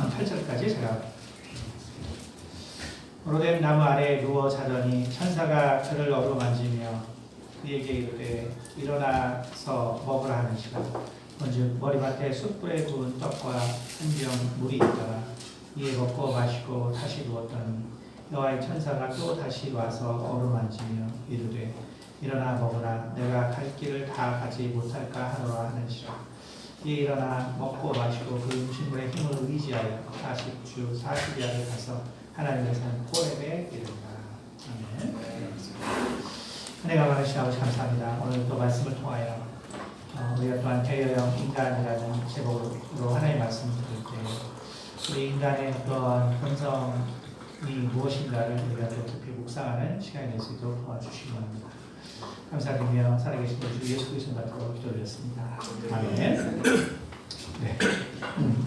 8절까지 제가 오로된 나무 아래에 누워 자더니 천사가 그를 어루만지며 그에게 이르되 일어나서 먹으라 하는 시간 먼저 머리맡에 숯불에 구운 떡과 한 병 물이 있더라. 이에 먹고 마시고 다시 누웠더니 여호와의 천사가 또 다시 와서 어루만지며 이르되 일어나 먹으라. 내가 갈 길을 다 가지 못할까 하노라 하는시라. 이에 일어나 먹고 마시고 그 음식물의 힘을 의지하여 40주 40야를 가서 하나님의 산 호렙에 이른다. 아멘. 은혜가 많으신 아버지 감사합니다. 오늘 또 말씀을 통하여 우리가 또한 대여형 인간이라는 제목으로 하나님의 말씀을 들을 때 우리 인간의 어떤 본성이 무엇인가를 우리가 또 깊이 묵상하는 시간이 될 수 있도록 도와주시기 바랍니다. 감사드리며 살아계신 주 예수 그리스도 받들어 기도드렸습니다. 아멘. 네.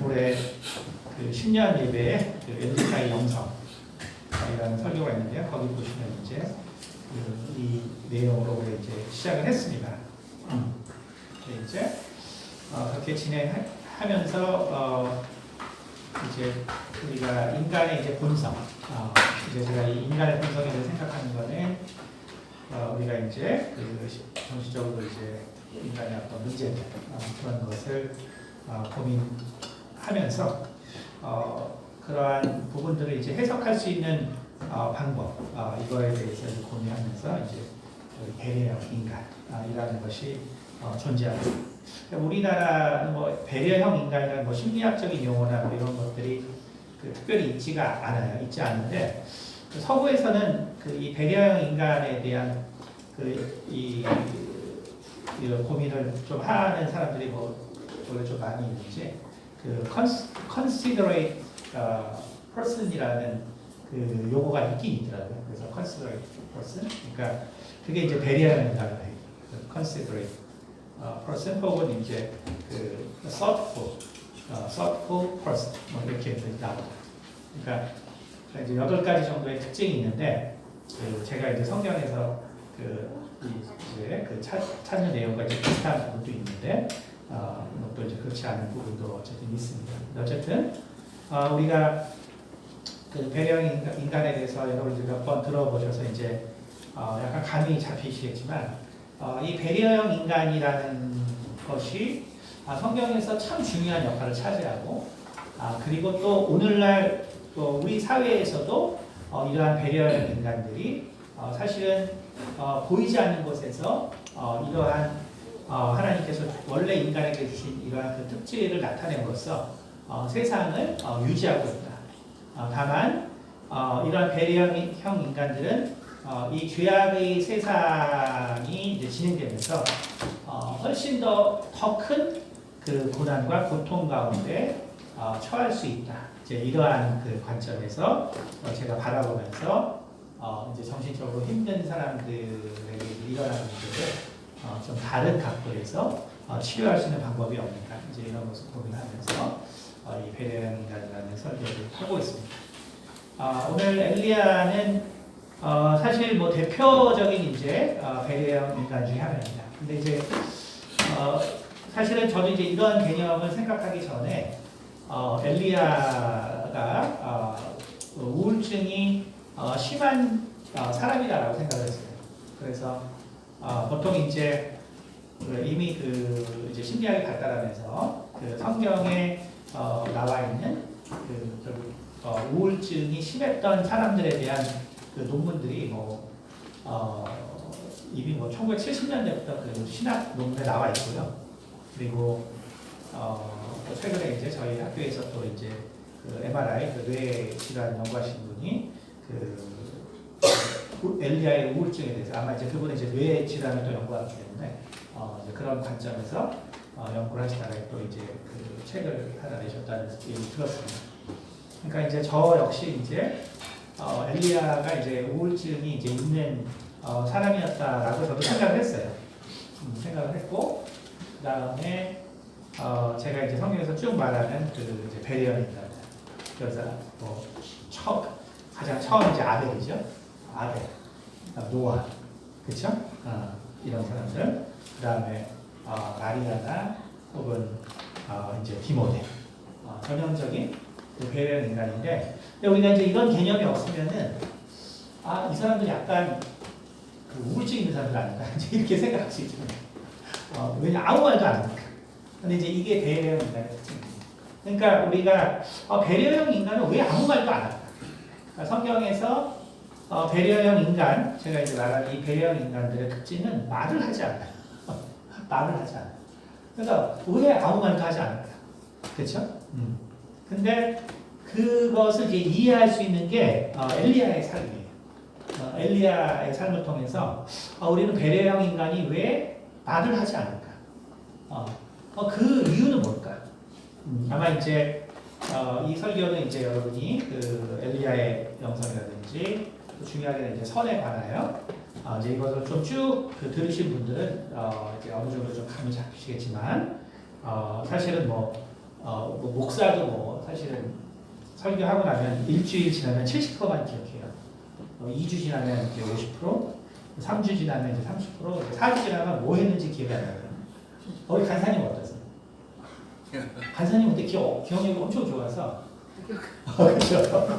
올해 그 10년 예배에 그 엘리사의 영성이라는 설교가 있는데요. 거기 보시면 이제 이 내용으로 우리 이제 시작을 했습니다. 이제 그렇게 진행하면서 이제 우리가 인간의 이제 본성, 이제 제가 이 인간의 본성에 대해 생각하는 거는 우리가 이제 그 정신적으로 이제 인간의 어떤 문제들 그런 것을 고민하면서 그러한 부분들을 이제 해석할 수 있는 방법 이거에 대해서 이제 고민하면서 이제 배려형 인간이라는 것이 존재합니다. 우리나라는 뭐 배려형 인간이라는 뭐 심리학적인 용어나 뭐 이런 것들이 그 특별히 있지 않은데 그 서구에서는 그 이 배려형 인간에 대한 이 고민을 좀 하는 사람들이 뭐 원래 좀 많이 있는지 그 considerate person이라는 그 용어가 있긴 있더라고요. 그래서 considerate person, 그러니까 그게 이제 배려형 인간을 해요. considerate person 혹은 이제 그 thoughtful person 뭐 이렇게 나오죠. 그러니까 이제 8가지 정도의 특징이 있는데 그 제가 이제 성경에서 이제 찾는 내용과 이제 비슷한 부분도 있는데 또 이제 그렇지 않은 부분도 어쨌든 있습니다. 어쨌든 우리가 그 배려형 인간에 대해서 여러분들 몇 번 들어보셔서 이제 약간 감이 잡히시겠지만 이 배려형 인간이라는 것이 성경에서 참 중요한 역할을 차지하고 그리고 또 오늘날 또 우리 사회에서도 이러한 배려형 인간들이 사실은 보이지 않는 곳에서 이러한 하나님께서 원래 인간에게 주신 이러한 그 특질을 나타냄으로써 세상을 유지하고 있다. 다만 이러한 배려형 인간들은 이 죄악의 세상이 이제 진행되면서 훨씬 더 큰 그 고난과 고통 가운데 처할 수 있다. 이제 이러한 그 관점에서 제가 바라보면서 이제 정신적으로 힘든 사람들에게 일어나는 문제를 좀 다른 각도에서 치료할 수 있는 방법이 없는가 이제 이런 것을 고민하면서 이 배려형 인간이라는 설교를 하고 있습니다. 오늘 엘리야는 사실 뭐 대표적인 이제 배려형 인간 중에 하나입니다. 근데 이제 사실은 저도 이제 이런 개념을 생각하기 전에 엘리야가 우울증이 심한 사람이다라고 생각을 했어요. 그래서 보통 이제 이미 그 이제 심리학이 발달하면서 그 성경에 나와 있는 그 우울증이 심했던 사람들에 대한 그 논문들이 이미 1970년대부터 그 신학 논문에 나와 있고요. 그리고 또 최근에 이제 저희 학교에서 또 이제 그 MRI 그 뇌 질환 연구하신 분이 그 엘리야의 우울증에 대해서 아마 이제 그분은 이제 뇌 질환을 또 연구하기 때문에 이제 그런 관점에서 연구를 하시다가 또 이제 그 책을 하나 내셨다는 얘기 들었습니다. 그러니까 이제 저 역시 이제 엘리야가 이제 우울증이 이제 있는 사람이었다라고 저도 생각을 했어요. 생각을 했고 그 다음에 제가 이제 성경에서 쭉 말하는 그 이제 배려입니다. 그래서 가장 처음 이제 아벨이죠. 아벨, 노아, 그렇죠? 이런 사람들. 그 다음에 마리아나 혹은 이제 디모데. 전형적인 그 배려형 인간인데, 근데 우리가 이제 이런 개념이 없으면은 이 사람들 약간 그 우울증 있는 사람들 아닌가 이제 이렇게 생각할 수 있죠. 왜냐 아무 말도 안 하니까. 근데 이제 이게 배려형 인간의 특징입니다. 그러니까 우리가 배려형 인간은 왜 아무 말도 안 할까? 그러니까 성경에서 배려형 인간, 제가 이제 말한 이 배려형 인간들의 특징은 말을 하지 않아요. 말을 하지 않아요. 그러니까 왜 아무 말도 하지 않을까? 그렇죠? 근데 그것을 이제 이해할 수 있는 게 엘리야의 삶이에요. 엘리야의 삶을 통해서 우리는 배려형 인간이 왜 말을 하지 않을까? 그 이유는 뭘까? 아마 이제 이 설교는 이제 여러분이 그 엘리야의 영성이라든지 또 중요하게 이제 선에 관하여 이제 이것을 좀 쭉 들으신 분들은 이제 어느 정도 좀 감이 잡히시겠지만 사실은 목사도 사실은 설교하고 나면 일주일 지나면 70%만 기억해요. 2주 지나면 이제 50%, 3주 지나면 이제 30%, 4주 지나면 뭐 했는지 기억이 안 나요. 우리 간사님 어떠세요? 간사님 근데 기억력이 엄청 좋아서 그렇죠.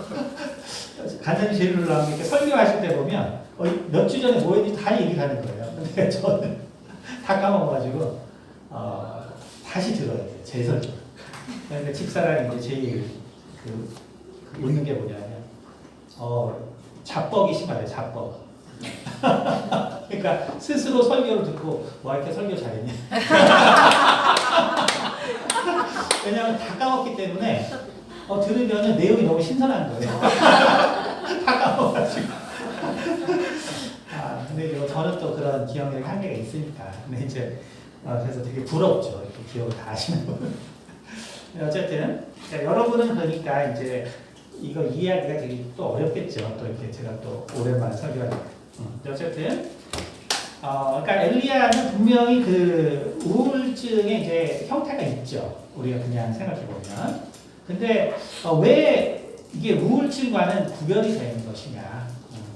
간사님 제일 놀라운 게 설교하실 때 보면 몇 주 전에 뭐 했는지 다 얘기를 하는 거예요. 근데 저는 다 까먹어가지고 다시 들어야 돼요. 제 설교. 그러니까 집사람이 이제 제일 웃는 게 뭐냐면 자뻑이 심하대요. 자뻑. 그러니까 스스로 설교를 듣고 와 이렇게 설교 잘했냐. 왜냐하면 다 까먹기 때문에 들으면 내용이 너무 신선한 거예요. 다 까먹어가지고. 근데 저는 또 그런 기억력의 한계가 있으니까. 근데 이제 그래서 되게 부럽죠. 이렇게 기억을 다 하시는 분. 어쨌든 여러분은 그러니까 이제 이거 이해하기가 되게 또 어렵겠죠. 또 이렇게 제가 또 오랜만에 설교하니까. 어쨌든 그러니까 엘리야는 분명히 그 우울증의 이제 형태가 있죠. 우리가 그냥 생각해 보면. 근데 왜 이게 우울증과는 구별이 되는 것이냐?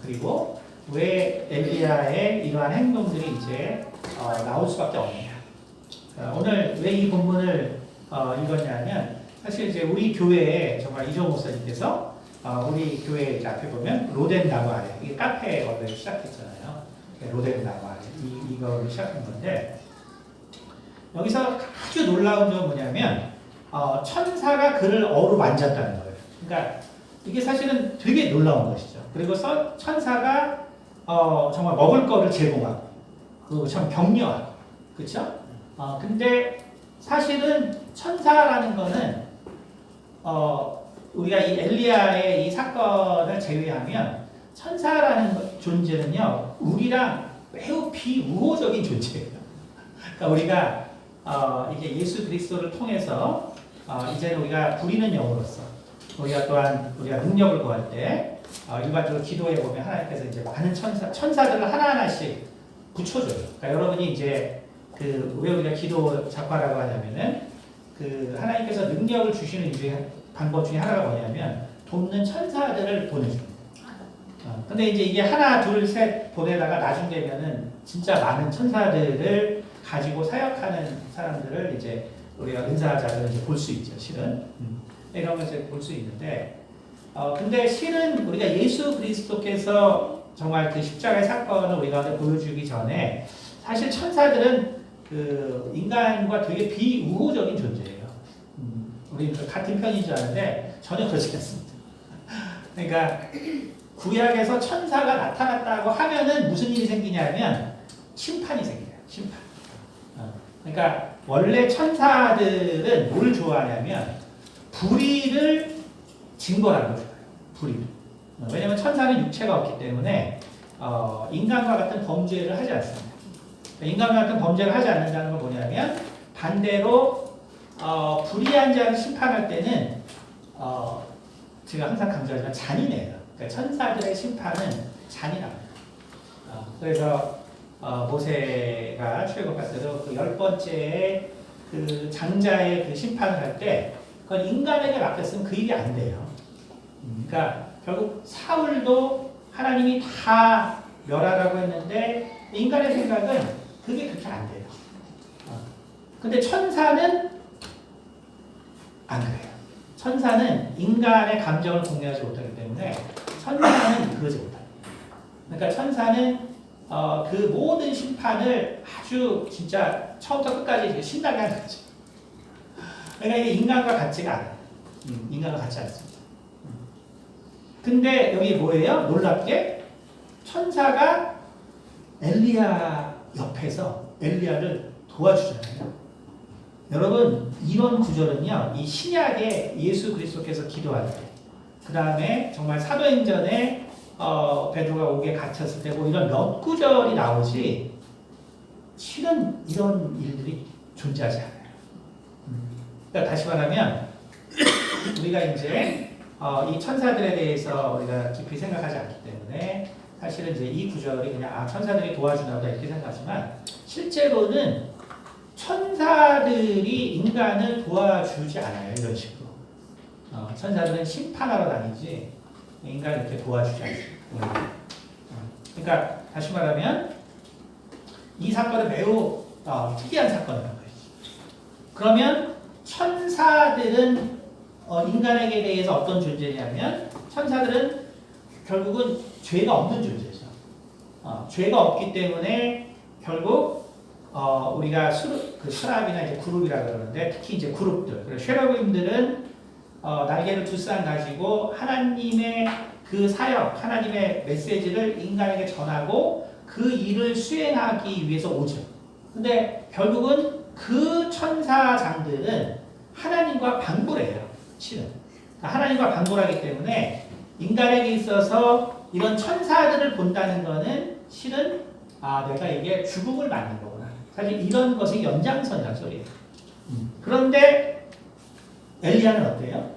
그리고 왜 엘리야의 이러한 행동들이 이제 나올 수밖에 없느냐? 오늘 왜 이 본문을 읽었냐면 사실 이제 우리 교회에 정말 이종 목사님께서 우리 교회 이제 앞에 보면 로덴 나무 아래 이게 카페 원래 시작했잖아요. 로덴 나무 아래 이거를 시작한 건데 여기서 아주 놀라운 점은 뭐냐면 천사가 그를 어루만졌다는 거예요. 그러니까 이게 사실은 되게 놀라운 것이죠. 그리고 천사가 정말 먹을 거를 제공하고 그리고 참 격려하고 그렇죠? 근데 사실은 천사라는 거는 우리가 이 엘리야의 이 사건을 제외하면 천사라는 존재는요 우리랑 매우 비우호적인 존재예요. 그러니까 우리가 이게 예수 그리스도를 통해서 이제는 우리가 부리는 영으로서 우리가 또한 우리가 능력을 구할 때 일반적으로 기도해 보면 하나님께서 이제 많은 천사들을 하나하나씩 붙여줘요. 그러니까 여러분이 이제 왜 우리가 기도 작화라고 하냐면은 하나님께서 능력을 주시는 방법 중에 하나가 뭐냐면 돕는 천사들을 보내줍니다. 근데 이제 이게 하나, 둘, 셋 보내다가 나중 되면은 진짜 많은 천사들을 가지고 사역하는 사람들을 이제 우리가 은사자들은 이제 볼 수 있죠, 실은. 이런 것을 볼 수 있는데, 근데 실은 우리가 예수 그리스도께서 정말 그 십자가의 사건을 우리 가운데 보여주기 전에 사실 천사들은 인간과 되게 비우호적인 존재예요. 우리 같은 편인 줄 아는데 전혀 그렇지 않습니다. 그러니까 구약에서 천사가 나타났다고 하면은 무슨 일이 생기냐면 심판이 생겨요. 심판. 그러니까 원래 천사들은 뭘 좋아하냐면 불의를 징벌하는 걸 좋아해요. 불의를. 왜냐하면 천사는 육체가 없기 때문에 인간과 같은 범죄를 하지 않습니다. 인간과 같은 범죄를 하지 않는다는 건 뭐냐면 반대로 불의한 자를 심판할 때는 제가 항상 강조하지만 잔인해요. 그러니까 천사들의 심판은 잔인합니다. 그래서 모세가 출애굽할 때도 그 10번째 그 장자의 그 심판을 할 때 그건 인간에게 맡겼으면 그 일이 안 돼요. 그러니까 결국 사울도 하나님이 다 멸하라고 했는데 인간의 생각은 그게 그렇게 안 돼요. 근데 천사는 안 그래요. 천사는 인간의 감정을 공유하지 못하기 때문에 천사는 그러지 못합니다. 그러니까 천사는 그 모든 심판을 아주 진짜 처음부터 끝까지 신나게 하는 거죠. 그러니까 이게 인간과 같지가 않아요. 인간과 같지 않습니다. 근데 여기 뭐예요? 놀랍게 천사가 엘리야 옆에서 엘리야를 도와주잖아요. 여러분 이런 구절은요, 이 신약에 예수 그리스도께서 기도할 때, 그 다음에 정말 사도행전에 베드로가 옥에 갇혔을 때 뭐 이런 몇 구절이 나오지 실은 이런 일들이 존재하지 않아요. 그러니까 다시 말하면 우리가 이제 이 천사들에 대해서 우리가 깊이 생각하지 않기 때문에 사실은 이제 이 구절이 그냥 천사들이 도와주나 보다 이렇게 생각하지만 실제로는 천사들이 인간을 도와주지 않아요. 이런 식으로. 천사들은 심판하러 다니지 인간을 이렇게 도와주지 않습니다. 그러니까 다시 말하면 이 사건은 매우 특이한 사건이라는 거예요. 그러면 천사들은 인간에게 대해서 어떤 존재냐면 천사들은 결국은 죄가 없는 존재죠. 죄가 없기 때문에 결국 우리가 스랍이나 이제 그룹이라 그러는데 특히 이제 그룹들, 그리고 쉐러빔들은 날개를 두 쌍 가지고 하나님의 그 사역, 하나님의 메시지를 인간에게 전하고 그 일을 수행하기 위해서 오죠. 근데 결국은 그 천사장들은 하나님과 방불해요. 실은 하나님과 방불하기 때문에 인간에게 있어서 이런 천사들을 본다는 것은 실은 내가 이게 죽음을 맞는 거구나. 사실 이런 것의 연장선이란 소리예요. 그런데 엘리야는 어때요?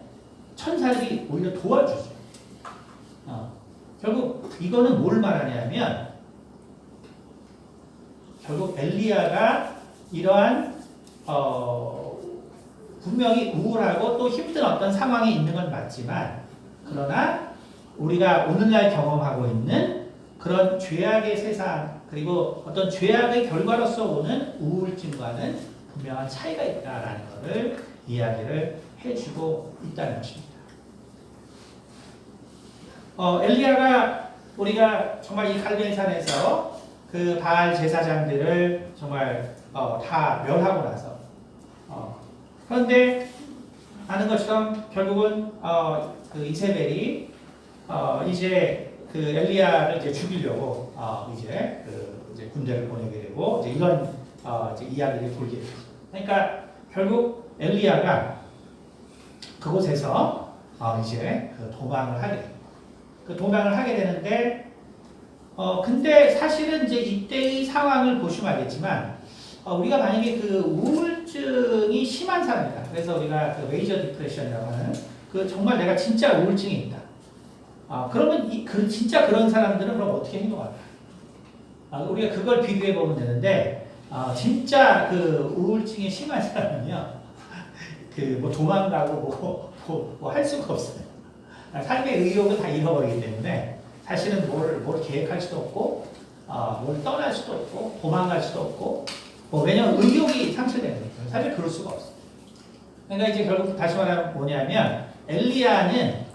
천사들이 오히려 도와주죠. 결국 이거는 뭘 말하냐면 결국 엘리야가 이러한 분명히 우울하고 또 힘든 어떤 상황에 있는 건 맞지만 그러나 우리가 오늘날 경험하고 있는 그런 죄악의 세상 그리고 어떤 죄악의 결과로서 오는 우울증과는 분명한 차이가 있다라는 것을 이야기를 해주고 있다는 것입니다. 엘리야가 우리가 정말 이 갈멜산에서 그 바알 제사장들을 정말 다 멸하고 나서 그런데 아는 것처럼 결국은 그 이세벨이 이제 그 엘리야를 이제 죽이려고 이제 군대를 보내게 되고 이제 이런 이제 이야기를 돌게 되죠. 그러니까 결국 엘리야가 그곳에서 이제 그 도망을 하게 됩니다. 그 도망을 하게 되는데 근데 사실은 이제 이때의 상황을 보시면 알겠지만 우리가 만약에 그 우울증이 심한 사람이다. 그래서 우리가 그 메이저 디프레션이라고 하는 그 정말 내가 진짜 우울증이 있다. 그러면 진짜 그런 사람들은 그럼 어떻게 행동할까? 우리가 그걸 비교해 보면 되는데 진짜 그 우울증이 심한 사람은요, 그 뭐 도망가고 뭐 할 수가 없어요. 삶의 의욕을 다 잃어버리기 때문에 사실은 뭘 계획할 수도 없고, 뭘 떠날 수도 없고, 도망갈 수도 없고, 왜냐면 의욕이 상실되는 거예요. 사실 그럴 수가 없어요. 그러니까 이제 결국 다시 말하면 뭐냐면 엘리야는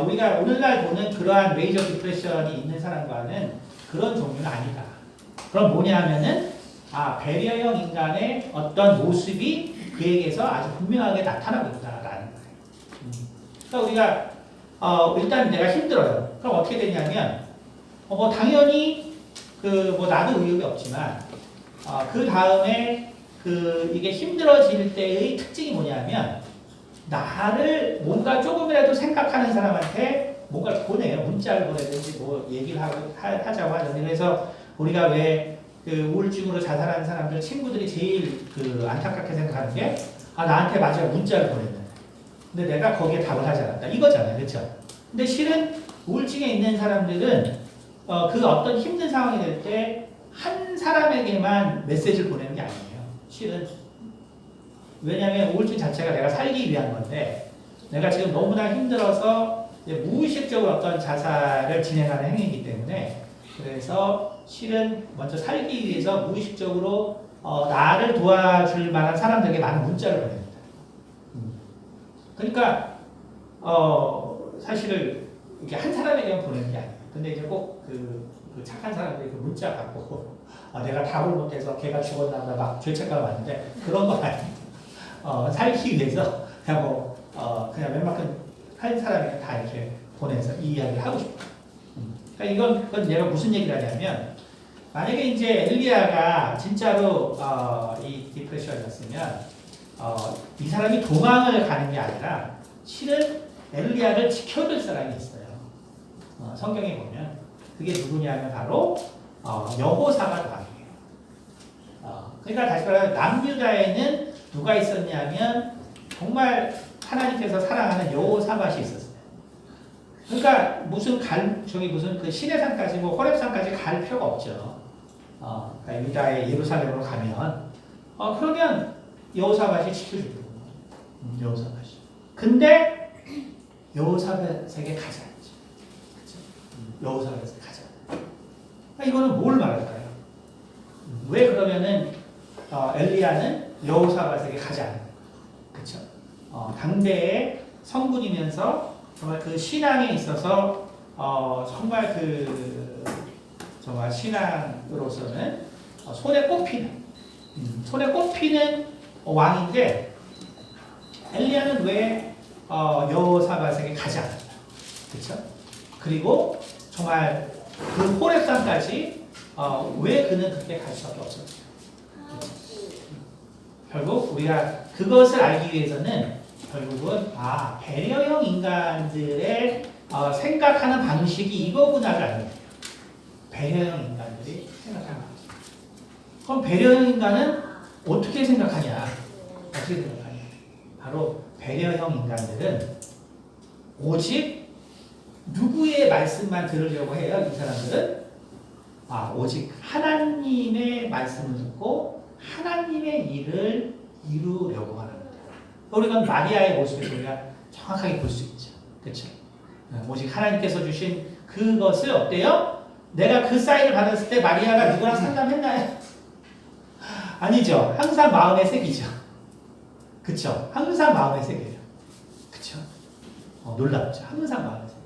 우리가 오늘날 보는 그러한 메이저 디프레션이 있는 사람과는 그런 종류는 아니다. 그럼 뭐냐면은 배려형 인간의 어떤 모습이 그에게서 아주 분명하게 나타나고 있다라는 거예요. 그러니까 우리가 일단 내가 힘들어요. 그럼 어떻게 되냐면 뭐 당연히 뭐 나도 의욕이 없지만 그 다음에 이게 힘들어질 때의 특징이 뭐냐면 나를 뭔가 조금이라도 생각하는 사람한테 뭔가 보내요. 문자를 보내든지 뭐 얘기를 하자고 하든지. 그래서 우리가 왜 그 우울증으로 자살하는 사람들 친구들이 제일 안타깝게 생각하는 게 나한테 마지막 문자를 보냈는데 근데 내가 거기에 답을 하지 않았다. 이거잖아요. 그렇죠? 근데 실은 우울증에 있는 사람들은 그 어떤 힘든 상황이 될 때 한 사람에게만 메시지를 보내는 게 아니에요. 실은 왜냐하면 우울증 자체가 내가 살기 위한 건데 내가 지금 너무나 힘들어서 무의식적으로 어떤 자살을 진행하는 행위이기 때문에 그래서 실은 먼저 살기 위해서 무의식적으로 나를 도와줄 만한 사람들에게 많은 문자를 보냅니다. 그러니까 사실을 이렇게 한 사람에게만 보내는 게 아니에요. 근데 이제 꼭 그 착한 사람들이 그 문자 받고 내가 답을 못해서 걔가 죽었나 보다 막 죄책감 왔는데 그런 건 아닙니다. 살기 위해서 그냥 그냥 웬만큼 한 사람에게 다 이렇게 보내서 이 이야기를 하고 싶어요. 그러니까 이건 내가 무슨 얘기를 하냐면 만약에 이제 엘리야가 진짜로 이 디프레션이었으면 이 사람이 도망을 가는 게 아니라 실은 엘리야를 지켜줄 사람이 있어요. 성경에 보면 그게 누구냐면 바로 여호사밧 왕이에요. 그러니까 다시 말하면 남유다에는 누가 있었냐면 정말 하나님께서 사랑하는 여호사밧이 있었어요. 그러니까 무슨 그 시내산까지 뭐 호렙산까지 갈 필요가 없죠. 그러니까 유다의 예루살렘으로 가면 그러면 여호사밧이 지켜줄 거예요. 여호사밧이. 근데 여호사밧에게 가지 않죠. 여호사밧에게 가지 않아요. 그러니까 이거는 뭘 말할까요? 왜 그러면은 엘리야는 여호사밧에게 가지 않아요? 그렇죠? 당대의 성군이면서 정말 그 신앙에 있어서 정말 정말 신앙으로서는 손에 꼽히는 왕인데 엘리야는 왜 여호사밧에게 가지 않았나? 그렇죠? 그리고 정말 그 호렙산까지 왜 그는 그렇게 갈 수밖에 없었어요? 결국 우리가 그것을 알기 위해서는 결국은 배려형 인간들의 생각하는 방식이 이거구나를 알게 돼요. 배려형 인간들이 생각하는 방식. 그럼 배려형 인간은 어떻게 생각하냐? 바로 배려형 인간들은 오직 누구의 말씀만 들으려고 해요. 이 사람들은 오직 하나님의 말씀을 듣고 하나님의 일을 이루려고 하는 거예요. 우리가 마리아의 모습에서 우리가 정확하게 볼 수 있죠. 그렇죠? 오직 하나님께서 주신 그것을 어때요? 내가 그 사인을 받았을 때 마리아가 누구랑 상담했나요? 아니죠. 항상 마음에 새기죠. 그렇죠? 항상 마음에 새겨요. 그렇죠? 놀랍죠. 항상 마음에 새겨요.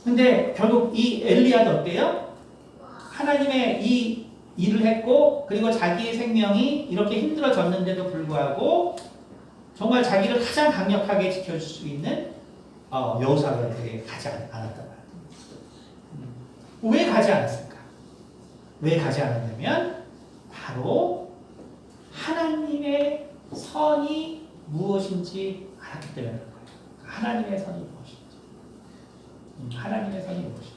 근데 결국 이 엘리야도 어때요? 하나님의 이 일을 했고 그리고 자기의 생명이 이렇게 힘들어졌는데도 불구하고 정말 자기를 가장 강력하게 지켜줄 수 있는 여호사밧에게 가지 않았단 말이에요. 왜 가지 않았을까? 왜 가지 않았냐면 바로 하나님의 선이 무엇인지 알았기 때문에 그런 거예요. 하나님의 선이 무엇인지. 하나님의 선이 무엇인지.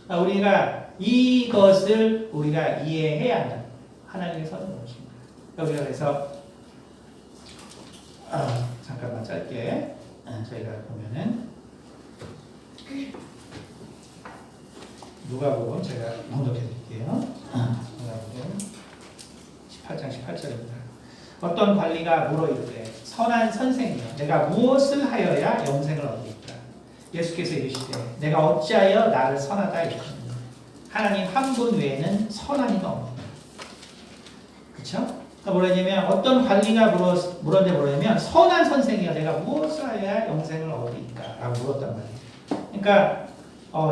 우리가 이것을 우리가 이해해야 한다. 하나님의 선이 무엇인가. 우리가 그래서 잠깐만 짧게 저희가 보면은 누가복음 제가 봉독해 드릴게요. 누가복음 18장 18절입니다. 어떤 관리가 물어 이르되 선한 선생이여 내가 무엇을 하여야 영생을 얻으리까? 예수께서 이르시되 내가 어찌하여 나를 선하다 일컫느냐? 하나님 한 분 외에는 선한 이가 없느니라. 그렇죠? 그러니까 뭐냐면 어떤 관리가 물었는데 뭐냐면 선한 선생이여 내가 무엇을 하여야 영생을 얻으리까? 라고 물었단 말이에요. 그러니까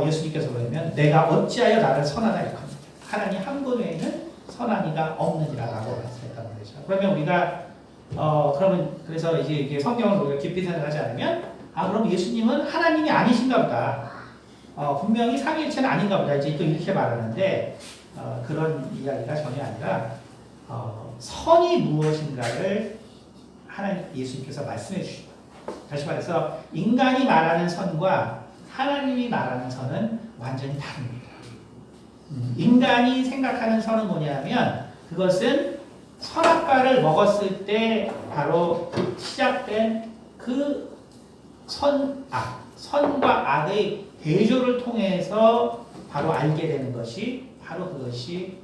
예수님께서 그러면 내가 어찌하여 나를 선하다 일컫느냐? 하나님 한 분 외에는 선한 이가 없느니라 라고 말씀했단 말이죠. 그러면 우리가 그래서 이제 이게 성경을 우리가 깊이 생각하지 않으면 그럼 예수님은 하나님이 아니신가 보다. 분명히 삼위일체는 아닌가 보다. 이제 또 이렇게 말하는데 그런 이야기가 전혀 아니라 선이 무엇인가를 하나님 예수님께서 말씀해 주시고 다시 말해서 인간이 말하는 선과 하나님이 말하는 선은 완전히 다릅니다. 인간이 생각하는 선은 뭐냐면 그것은 선악과를 먹었을 때 바로 시작된 그 선과 악의 대조를 통해서 바로 알게 되는 것이 바로 그것이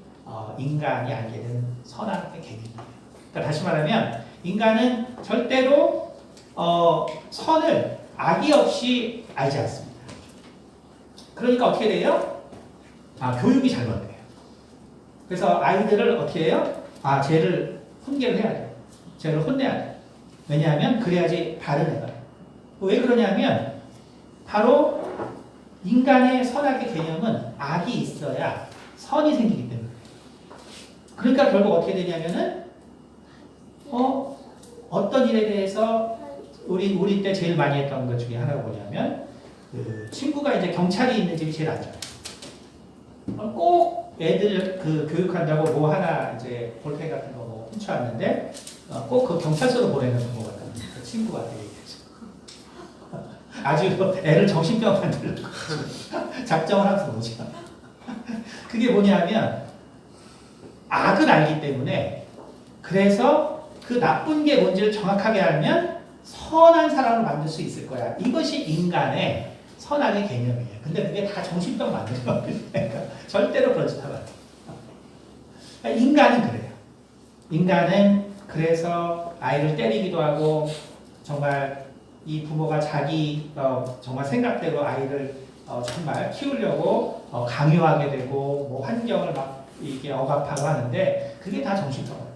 인간이 알게 되는 선악의 계기입니다. 그러니까 다시 말하면 인간은 절대로 선을 악의 없이 알지 않습니다. 그러니까 어떻게 돼요? 교육이 잘못돼요. 그래서 아이들을 어떻게 해요? 죄를 훈계를 해야 돼요. 죄를 혼내야 돼요. 왜냐하면 그래야지 바른 애가. 왜 그러냐면 바로 인간의 선악의 개념은 악이 있어야 선이 생기기 때문에. 그러니까 결국 어떻게 되냐면은 어떤 일에 대해서 우리 때 제일 많이 했던 것 중에 하나가 뭐냐면 그 친구가 이제 경찰이 있는 집이 제일 안좋아요. 꼭 애들 그 교육한다고 뭐 하나 이제 볼펜 같은 거 뭐 훔쳐왔는데 꼭 그 경찰서로 보내는 거 같아요. 그 친구가 되게 아주 애를 정신병 만들려고 작정을 하면서 오죠. 그게 뭐냐면 악을 알기 때문에 그래서 그 나쁜 게 뭔지를 정확하게 알면 선한 사람을 만들 수 있을 거야. 이것이 인간의 선악의 개념이에요. 근데 그게 다 정신병 만드는 겁니다. 절대로 그렇지 않아요. 인간은 그래요. 인간은 그래서 아이를 때리기도 하고 정말 이 부모가 자기 정말 생각대로 아이를 정말 키우려고 강요하게 되고 뭐 환경을 막 이게 억압하고 하는데 그게 다 정신병이에요.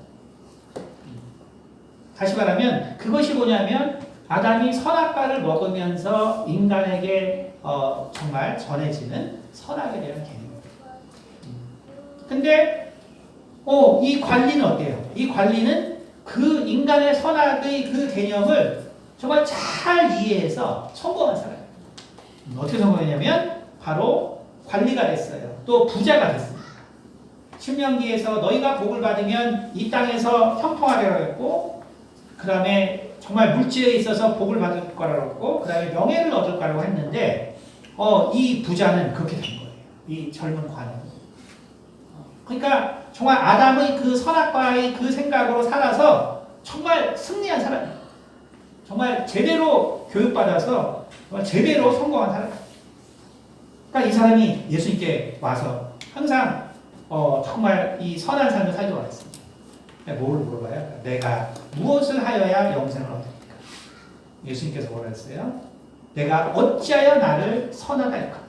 다시 말하면 그것이 뭐냐면 아담이 선악과를 먹으면서 인간에게 정말 전해지는 선악에 대한 개념이에요. 근데 이 관리는 어때요? 이 관리는 그 인간의 선악의 그 개념을 정말 잘 이해해서 성공한 사람이에요. 어떻게 성공했냐면 바로 관리가 됐어요. 또 부자가 됐습니다. 신명기에서 너희가 복을 받으면 이 땅에서 형통하리라고 했고 그 다음에 정말 물질에 있어서 복을 받을 거라고 했고 그 다음에 명예를 얻을 거라고 했는데 이 부자는 그렇게 된 거예요. 이 젊은 관은. 그러니까 정말 아담의 그 선악과의 그 생각으로 살아서 정말 승리한 사람이에요. 정말 제대로 교육받아서 정말 제대로 성공한 사람이에요. 그러니까 이 사람이 예수님께 와서 항상 정말 이 선한 삶을 살도록 했습니다. 뭘 물어봐요? 내가 무엇을 하여야 영생을 얻습니까? 예수님께서 뭐라 했어요? 내가 어찌하여 나를 선하다 할까?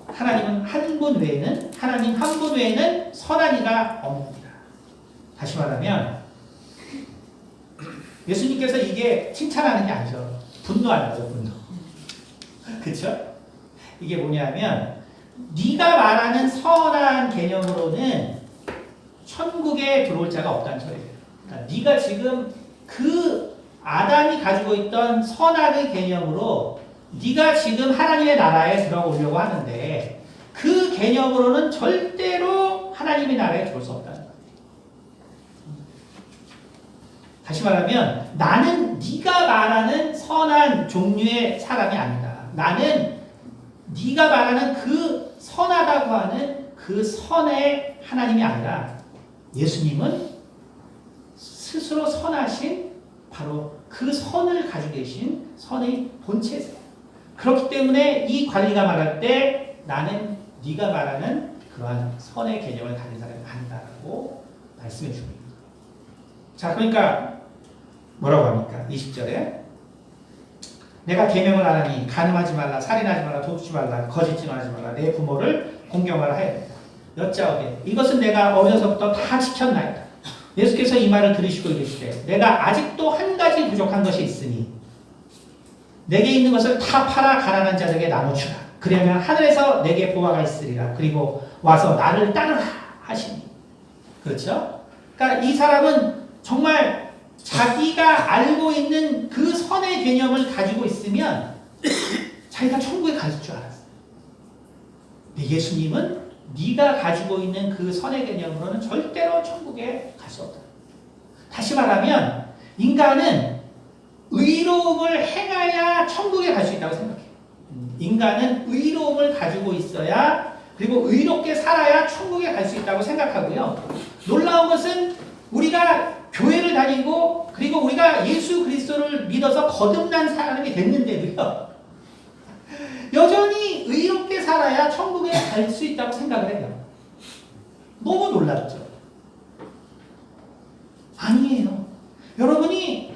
하나님 한 분 외에는 선한 이가 없습니다. 다시 말하면 예수님께서 이게 칭찬하는 게 아니죠. 분노하는 거죠, 분노. 그렇죠? 이게 뭐냐면 네가 말하는 선한 개념으로는 천국에 들어올 자가 없다는 소리예요. 그러니까 네가 지금 그 아담이 가지고 있던 선악의 개념으로 네가 지금 하나님의 나라에 들어오려고 하는데 그 개념으로는 절대로 하나님의 나라에 들어올 수 없다는 거예요. 다시 말하면 나는 네가 말하는 선한 종류의 사람이 아니다. 나는 네가 말하는 그 선하다고 하는 그 선의 하나님이 아니라 예수님은 스스로 선하신 바로 그 선을 가지고 계신 선의 본체세요. 그렇기 때문에 이 관리가 말할 때 나는 네가 말하는 그러한 선의 개념을 가진 사람이 아니다라고 말씀해 줍니다. 자, 그러니까 뭐라고 합니까? 20절에 내가 계명을 안 하니 간음하지 말라, 살인하지 말라, 도둑지 말라, 거짓 증언하지 말라, 내 부모를 공경하라 해야 된다. 여짜오되 이것은 내가 어려서부터 다 지켰나이다. 예수께서 이 말을 들으시고 이르시되 내가 아직도 한 가지 부족한 것이 있으니 내게 있는 것을 다 팔아 가난한 자들에게 나눠주라. 그러면 하늘에서 내게 보화가 있으리라. 그리고 와서 나를 따르라 하시니. 그렇죠? 그러니까 이 사람은 정말 자기가 알고 있는 그 선의 개념을 가지고 있으면 자기가 천국에 갈 줄 알았어요. 근데 예수님은 네가 가지고 있는 그 선의 개념으로는 절대로 천국에 갈 수 없다. 다시 말하면 인간은 의로움을 행해야 천국에 갈 수 있다고 생각해요. 인간은 의로움을 가지고 있어야 그리고 의롭게 살아야 천국에 갈 수 있다고 생각하고요. 놀라운 것은 우리가 교회를 다니고 그리고 우리가 예수 그리스도를 믿어서 거듭난 사람이 됐는데도요. 여전히 의롭게 살아야 천국에 갈 수 있다고 생각을 해요. 너무 놀랍죠? 아니에요. 여러분이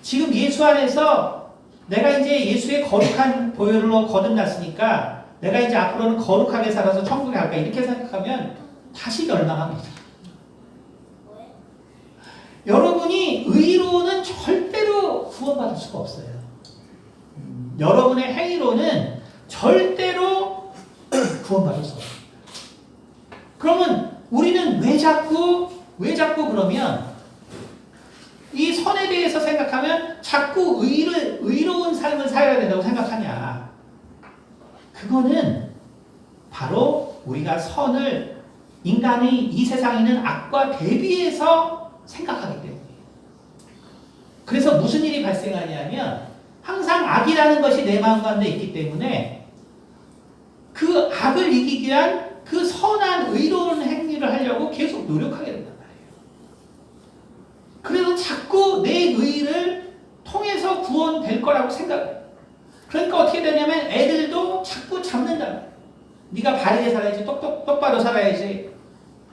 지금 예수 안에서 내가 이제 예수의 거룩한 보혈로 거듭났으니까 내가 이제 앞으로는 거룩하게 살아서 천국에 갈까 이렇게 생각하면 다시 멸망합니다. 여러분이 의로는 절대로 구원받을 수가 없어요. 여러분의 행위로는 절대로 구원받을 수가 없어요. 그러면 우리는 왜 자꾸 그러면 이 선에 대해서 생각하면 자꾸 의로운 삶을 살아야 된다고 생각하냐? 그거는 바로 우리가 선을 인간의 이 세상에 있는 악과 대비해서 생각하기 때문이에요. 그래서 무슨 일이 발생하냐면 항상 악이라는 것이 내 마음 가운데 있기 때문에 그 악을 이기기 위한 그 선한 의로운 행위를 하려고 계속 노력하게 된단 말이에요. 그래서 자꾸 내 의를 통해서 구원될 거라고 생각해요. 그러니까 어떻게 되냐면 애들도 자꾸 잡는단 말이에요. 네가 바르게 살아야지, 똑바로 살아야지.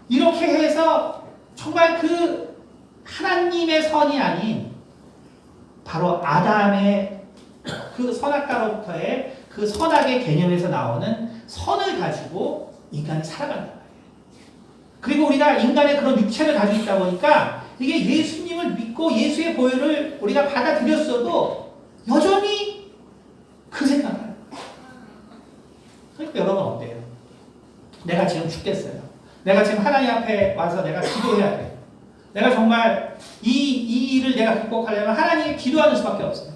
이렇게 해서 정말 그 하나님의 선이 아닌 바로 아담의 그 선악과로부터의 그 선악의 개념에서 나오는 선을 가지고 인간이 살아간단 말이에요. 그리고 우리가 인간의 그런 육체를 가지고 있다 보니까 이게 예수님을 믿고 예수의 보혈을 우리가 받아들였어도 여전히 그 생각을 해요. 그러니까 여러분 어때요? 내가 지금 죽겠어요. 내가 지금 하나님 앞에 와서 내가 기도해야 돼요. 내가 정말 이 일을 내가 극복하려면 하나님께 기도하는 수밖에 없어요.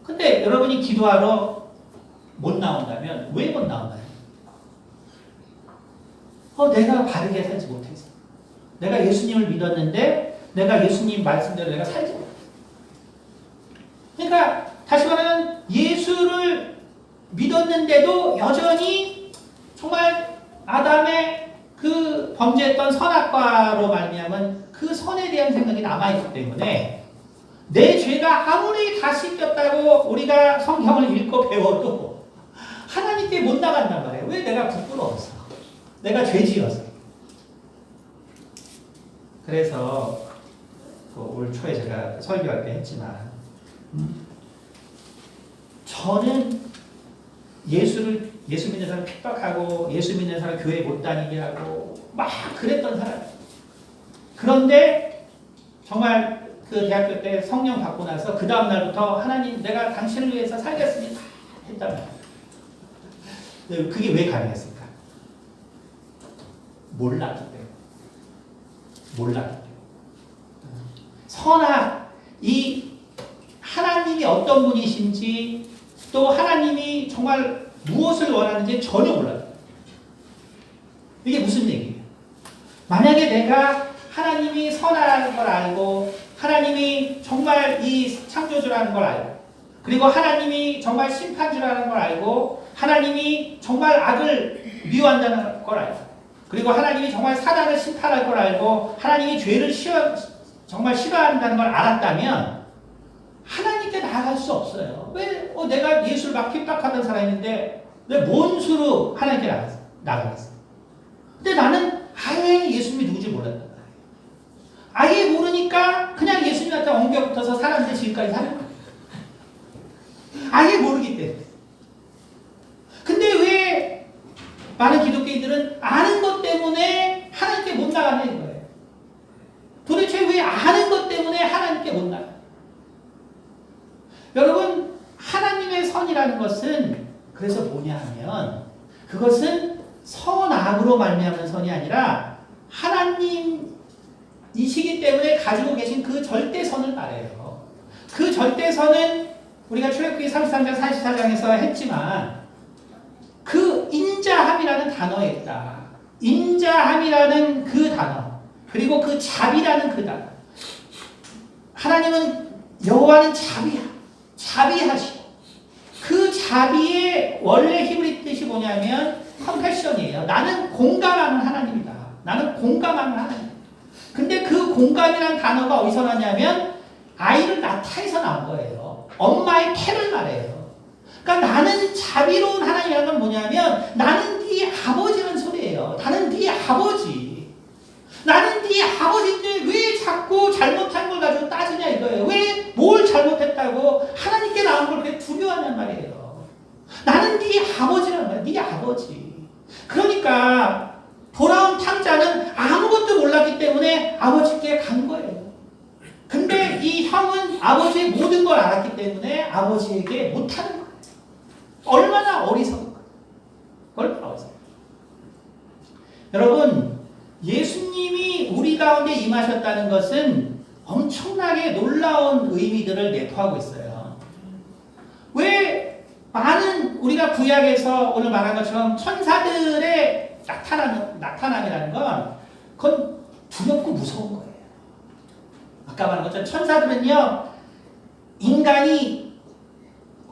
근데 여러분이 기도하러 못 나온다면 왜 못 나오나요? 내가 바르게 살지 못해서. 내가 예수님을 믿었는데 내가 예수님 말씀대로 내가 살지 못해서. 그러니까 다시 말하면 예수를 믿었는데도 여전히 정말 아담의 그 범죄했던 선악과로 말미암은 그 선에 대한 생각이 남아있기 때문에 내 죄가 아무리 다 씻겼다고 우리가 성경을 읽고 배워도 하나님께 못 나간단 말이에요. 왜? 내가 부끄러워서. 내가 죄지어서. 그래서 올 초에 제가 설교할 때 했지만 저는 예수 믿는 사람 핍박하고 예수 믿는 사람 교회 못 다니게 하고 막 그랬던 사람. 그런데 정말 그 대학교 때 성령 받고 나서 그 다음 날부터 하나님 내가 당신을 위해서 살겠습니다 했단 말이에요. 그게 왜 가능했을까? 몰랐기 때문에. 몰랐기 때문에. 선악, 이 하나님이 어떤 분이신지 또 하나님이 정말 무엇을 원하는지 전혀 몰라요. 이게 무슨 얘기예요? 만약에 내가 하나님이 선하다는 걸 알고 하나님이 정말 이 창조주라는 걸 알고 그리고 하나님이 정말 심판주라는 걸 알고 하나님이 정말 악을 미워한다는 걸 알고 그리고 하나님이 정말 사단을 심판할 걸 알고 하나님이 죄를 정말 싫어한다는 걸 알았다면 하나님께 나아갈 수 없어요. 왜? 내가 예수를 막 핍박하던 사람인데 왜 뭔 수로 하나님께 나가겠어? 근데 나는 아예 예수님이 누군지 몰랐단 말이에요. 아예 모르니까 그냥 예수님한테 엉겨붙어서 사람들 지금까지 사는 거예요. 아예 모르기 때문에. 근데 왜 많은 기독교인들은 아는 것 때문에 하나님께 못 나가는 거예요. 도대체 왜 아는 것 때문에 하나님께 못 나가요? 여러분 하나님의 선이라는 것은 그래서 뭐냐 하면 그것은 선악으로 말미암은 선이 아니라 하나님이시기 때문에 가지고 계신 그 절대선을 말해요. 그 절대선은 우리가 출애굽기 33장 44장에서 했지만 그 인자함이라는 단어에 있다. 인자함이라는 그 단어 그리고 그 자비라는 그 단어. 하나님은 여호와는 자비하시고 그 자비의 원래 히브리 뜻이 뭐냐면 컴패션이에요. 나는 공감하는 하나님이다. 나는 공감하는 하나님. 근데 그 공감이라는 단어가 어디서 나냐면 아이를 낳다에서 나온 거예요. 엄마의 태를 말해요. 그러니까 나는 자비로운 하나님이라는 건 뭐냐면 나는 네 아버지라는 소리예요. 나는 네 아버지. 나는 네 아버지인데 왜 자꾸 잘못한 걸 가지고 따지냐 이거예요. 왜 뭘 잘못했다고 하나님께 나온 걸 그렇게 두려워하냔 말이에요. 나는 네 아버지란 말이야. 네 아버지. 그러니까 돌아온 탕자는 아무것도 몰랐기 때문에 아버지께 간 거예요. 근데 이 형은 아버지의 모든 걸 알았기 때문에 아버지에게 못하는 거예요. 얼마나 어리석은 거예요. 얼마나 어리석은 거예요. 여러분, 예수님이 우리 가운데 임하셨다는 것은 엄청나게 놀라운 의미들을 내포하고 있어요. 왜 많은 우리가 구약에서 오늘 말한 것처럼 천사들의 나타남이라는 건 그건 두렵고 무서운 거예요. 아까 말한 것처럼 천사들은요, 인간이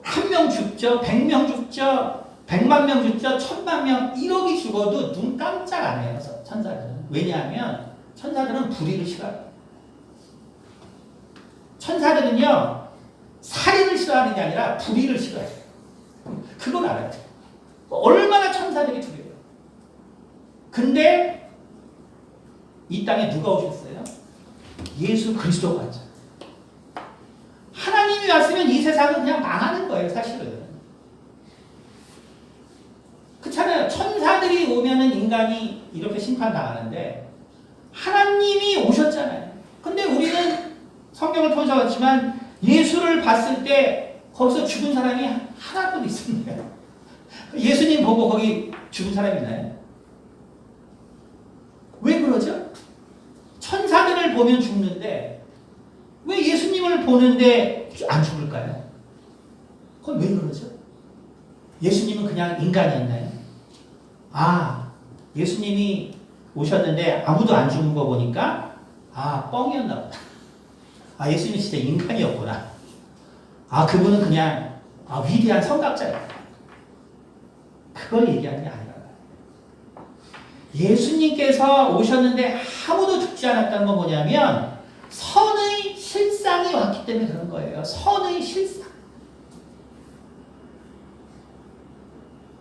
1명 죽죠, 100명 죽죠, 100만 명 죽죠, 1000만 명, 1억이 죽어도 눈 깜짝 안 해요, 천사들은. 왜냐하면 천사들은 불의를 싫어해요. 천사들은요, 살인을 싫어하는 게 아니라 불의를 싫어해요. 그걸 알아요. 얼마나 천사들이 두려워요. 근데 이 땅에 누가 오셨어요? 예수 그리스도가 왔죠. 하나님이 왔으면 이 세상은 그냥 망하는 거예요, 사실은. 그렇잖아요. 천사들이 오면은 인간이 이렇게 심판당하는데 하나님이 오셨잖아요. 근데 우리는 성경을 통해서 봤지만 예수를 봤을 때 거기서 죽은 사람이 하나도 있었네요. 예수님 보고 거기 죽은 사람이 있나요? 왜 그러죠? 천사들을 보면 죽는데 왜 예수님을 보는데 안 죽을까요? 그건 왜 그러죠? 예수님은 그냥 인간이었나요? 아, 예수님이 오셨는데 아무도 안 죽은 거 보니까 뻥이었나 보다. 예수님이 진짜 인간이었구나. 그분은 그냥 위대한 선각자였다. 그걸 얘기하는 게 아니라 예수님께서 오셨는데 아무도 죽지 않았다는 건 뭐냐면 선의 실상이 왔기 때문에 그런 거예요. 선의 실상.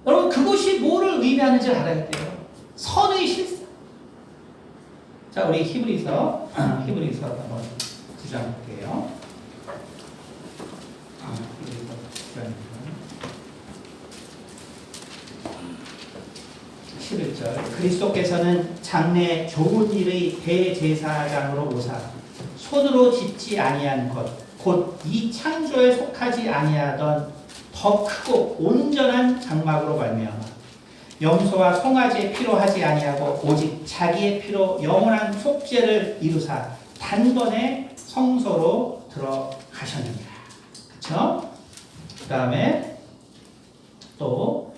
여러분, 그것이 뭐를 의미하는지 알아야 돼요. 선의 실상. 자, 우리 히브리서 한번 9장 볼게요. 히브리서 9장입니다. 11절. 그리스도께서는 장래 좋은 일의 대제사장으로 오사 손으로 짓지 아니한 것 곧 이 창조에 속하지 아니하던 더 크고 온전한 장막으로 말미암아 염소와 송아지의 피로 하지 아니하고 오직 자기의 피로 영원한 속죄를 이루사 단번에 성소로 들어가셨느니라. 그렇죠? 그 다음에 또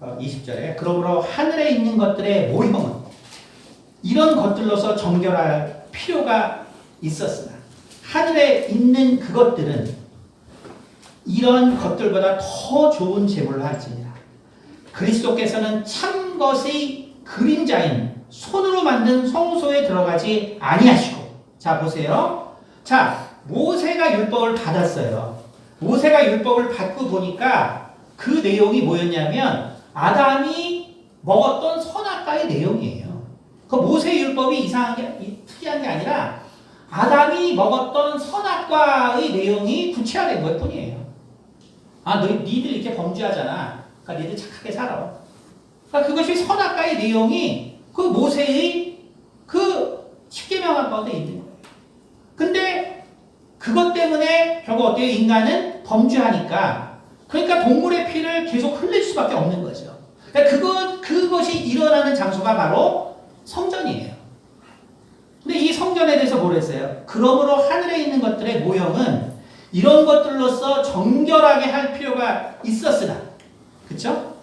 20절에 그러므로 하늘에 있는 것들의 모형은 이런 것들로서 정결할 필요가 있었으나 하늘에 있는 그것들은 이런 것들보다 더 좋은 제물로 할지니라. 그리스도께서는 참 것의 그림자인 손으로 만든 성소에 들어가지 아니하시고. 자, 보세요. 자, 모세가 율법을 받았어요. 모세가 율법을 받고 보니까 그 내용이 뭐였냐면 아담이 먹었던 선악과의 내용이에요. 그 모세 율법이 특이한 게 아니라 아담이 먹었던 선악과의 내용이 구체화된 것 뿐이에요. 니들 이렇게 범죄하잖아. 그러니까 니들 착하게 살아. 그러니까 그것이 선악과의 내용이 그 모세의 그 십계명한 가운데 있는 거예요. 근데 그것 때문에 결국 어때요? 인간은 범죄하니까. 그러니까 동물의 피를 계속 흘릴 수밖에 없는 거죠. 그러니까 그것이 일어나는 장소가 바로 성전이에요. 근데 이 성전에 대해서 뭐라 했어요? 그러므로 하늘에 있는 것들의 모형은 이런 것들로서 정결하게 할 필요가 있었으나, 그쵸?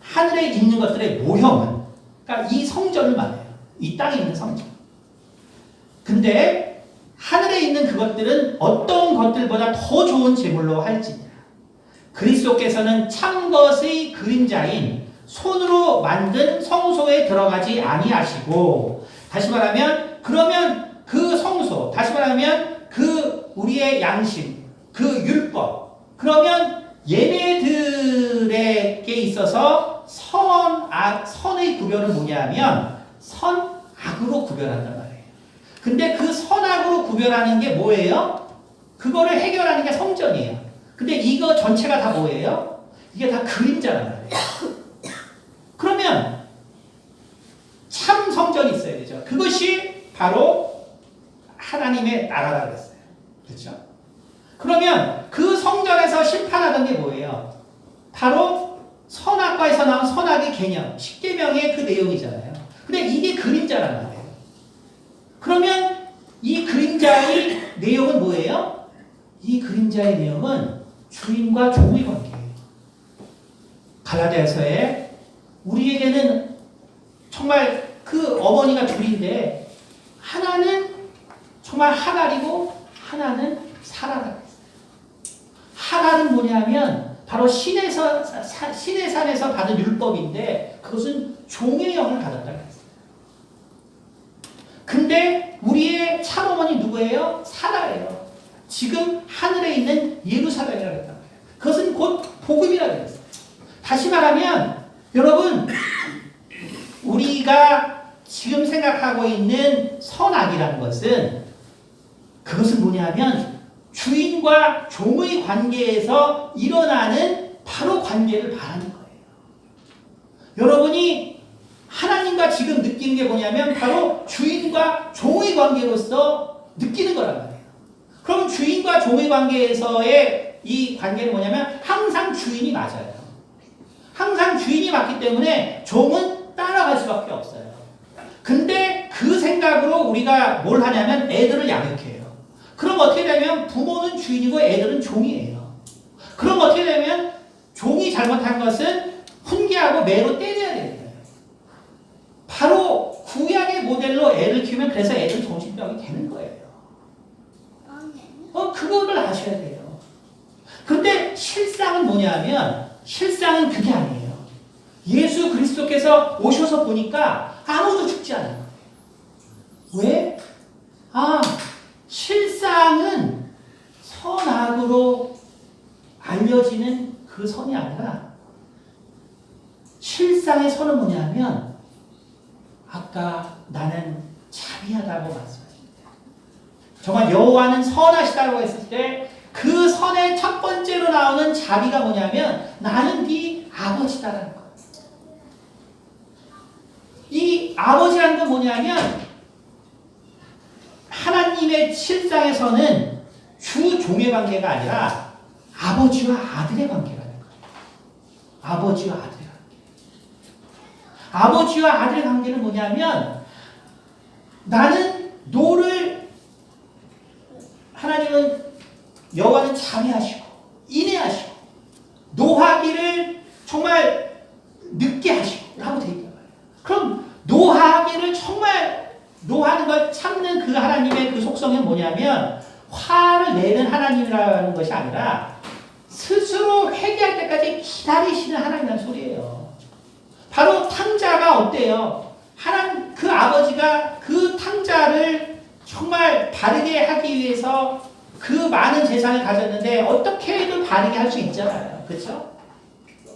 하늘에 있는 것들의 모형은, 그러니까 이 성전을 말해요. 이 땅에 있는 성전. 근데 하늘에 있는 그것들은 어떤 것들보다 더 좋은 제물로 할지니라. 그리스도께서는 참 것의 그림자인 손으로 만든 성소에 들어가지 아니하시고, 다시 말하면 그러면 그 성소, 다시 말하면 그 우리의 양심, 그 율법, 그러면 얘네들에게 있어서 선의 구별은 뭐냐면 선, 악으로 구별한단 말이에요. 근데 그 선악으로 구별하는 게 뭐예요? 그거를 해결하는 게 성전이에요. 근데 이거 전체가 다 뭐예요? 이게 다 그림자란 말이에요. 그러면 참 성전이 있어야 되죠. 그것이 바로 하나님의 나라라 그랬어요. 그렇죠? 그러면 그 성전에서 심판하던 게 뭐예요? 바로 선악과에서 나온 선악의 개념, 십계명의 그 내용이잖아요. 근데 이게 그림자란 말이에요. 그러면 이 그림자의 내용은 뭐예요? 이 그림자의 내용은 주인과 종의 관계예요. 갈라디아서에 우리에게는 정말 그 어머니가 둘인데 하나는 정말 하갈이고 하나는 사라라. 하갈은 뭐냐면 바로 신의 산에서 받은 율법인데 그것은 종의 영을 받았다고 했어요. 근데 우리의 참어머니 누구예요? 사라예요. 지금 하늘에 있는 예루살렘이라고 했단 말이에요. 그것은 곧 복음이라고 했어요. 다시 말하면 여러분 우리가 지금 생각하고 있는 선악이라는 것은 그것은 뭐냐면 주인과 종의 관계에서 일어나는 바로 관계를 말하는 거예요. 여러분이 하나님과 지금 느끼는 게 뭐냐면 바로 주인과 종의 관계로서 느끼는 거란 말이에요. 그럼 주인과 종의 관계에서의 이 관계는 뭐냐면 항상 주인이 맞아요. 항상 주인이 맞기 때문에 종은 따라갈 수밖에 없어요. 근데 그 생각으로 우리가 뭘 하냐면 애들을 양육해요. 그럼 어떻게 되면 부모는 주인이고 애들은 종이에요. 그럼 어떻게 되면 종이 잘못한 것은 훈계하고 매로 때려야 되는 거예요. 바로 구약의 모델로 애를 키우면 그래서 애들 정신병이 되는 거예요. 그거를 아셔야 돼요. 그런데 실상은 뭐냐면 실상은 그게 아니에요. 예수 그리스도께서 오셔서 보니까 아무도 죽지 않아요. 왜? 실상은 선악으로 알려지는 그 선이 아니라 실상의 선은 뭐냐면 아까 나는 자비하다고 말씀하십니다. 정말 여호와는 선하시다고 했을 때 그 선의 첫 번째로 나오는 자비가 뭐냐면 나는 네 아버지다라는 거예요. 이 아버지라는 건 뭐냐면 하나님의 실상에서는 주 종의 관계가 아니라 아버지와 아들의 관계라는 거예요. 아버지와 아들의 관계. 아버지와 아들의 관계는 뭐냐면 나는 너를 하나님은 여호와는 자비하시고 인애하시고 노하기를 정말 늦게 하시고 라고 되어 있단 말이에요. 그럼 노하기를 정말 노하는 걸 참는 그 하나님의 그 속성은 뭐냐면 화를 내는 하나님이라는 것이 아니라 스스로 회개할 때까지 기다리시는 하나님이라는 소리예요. 바로 탕자가 어때요? 하나님 그 아버지가 그 탕자를 정말 바르게 하기 위해서 그 많은 재산을 가졌는데 어떻게든 바르게 할 수 있잖아요. 그렇죠?